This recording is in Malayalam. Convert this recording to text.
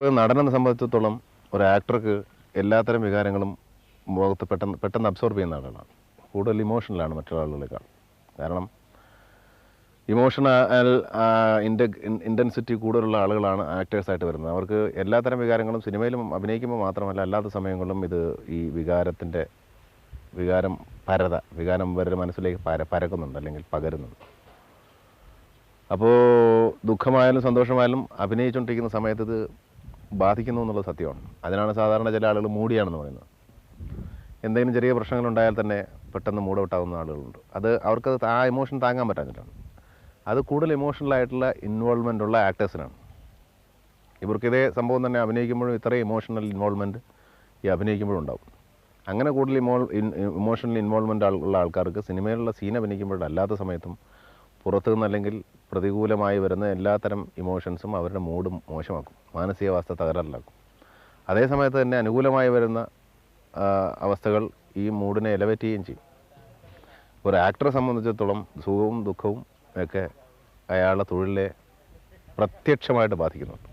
ഒരു നടനെ സംബന്ധിച്ചിടത്തോളം ഒരു ആക്ടർക്ക് എല്ലാത്തരം വികാരങ്ങളും മുഖത്ത് പെട്ടെന്ന് അബ്സോർബ് ചെയ്യുന്ന ആളാണ്. കൂടുതൽ ഇമോഷണലാണ് മറ്റുള്ള ആളുകളേക്കാൾ. കാരണം ഇമോഷണൽ ഇൻറ്റൻസിറ്റി കൂടുതലുള്ള ആളുകളാണ് ആക്ടേഴ്സായിട്ട് വരുന്നത്. അവർക്ക് എല്ലാത്തരം വികാരങ്ങളും സിനിമയിലും അഭിനയിക്കുമ്പോൾ മാത്രമല്ല അല്ലാത്ത സമയങ്ങളിലും ഈ വികാരം വികാരം അവരുടെ മനസ്സിലേക്ക് പരക്കുന്നുണ്ട്, അല്ലെങ്കിൽ പകരുന്നുണ്ട്. അപ്പോൾ ദുഃഖമായാലും സന്തോഷമായാലും അഭിനയിച്ചുകൊണ്ടിരിക്കുന്ന സമയത്ത് ഇത് ബാധിക്കുന്നു എന്നുള്ളത് സത്യമാണ്. അതിനാണ് സാധാരണ ചില ആളുകൾ മൂടിയാണെന്ന് പറയുന്നത്. എന്തെങ്കിലും ചെറിയ പ്രശ്നങ്ങളുണ്ടായാൽ തന്നെ പെട്ടെന്ന് മൂഡ് ഔട്ടാകുന്ന ആളുകളുണ്ട്. അവർക്കത് ആ ഇമോഷൻ താങ്ങാൻ പറ്റാഞ്ഞിട്ടാണ്. അത് കൂടുതൽ ഇമോഷണലായിട്ടുള്ള ഇൻവോൾവ്മെൻ്റ് ഉള്ള ആക്ടേഴ്സിനാണ്. ഇവർക്ക് ഇതേ സംഭവം തന്നെ അഭിനയിക്കുമ്പോഴും ഇത്രയും ഇമോഷണൽ ഇൻവോൾവ്മെൻറ്റ് ഈ അഭിനയിക്കുമ്പോഴും ഉണ്ടാവും. അങ്ങനെ കൂടുതൽ ഇമോഷണൽ ഇൻവോൾവ്മെൻ്റ് ഉള്ള ആൾക്കാർക്ക് സിനിമയിലുള്ള സീൻ അഭിനയിക്കുമ്പോഴും അല്ലാത്ത സമയത്തും പുറത്തു നിന്ന് അല്ലെങ്കിൽ പ്രതികൂലമായി വരുന്ന എല്ലാത്തരം ഇമോഷൻസും അവരുടെ മൂഡും മോശമാക്കും, മാനസികാവസ്ഥ തകരാറിലാക്കും. അതേ സമയത്ത് തന്നെ അനുകൂലമായി വരുന്ന അവസ്ഥകൾ ഈ മൂഡിനെ എലവേറ്റ് ചെയ്യുകയും ചെയ്യും. ഒരു ആക്ടറെ സംബന്ധിച്ചിടത്തോളം സുഖവും ദുഃഖവും ഒക്കെ അയാളുടെ തൊഴിലിനെ പ്രത്യക്ഷമായിട്ട് ബാധിക്കുന്നുണ്ട്.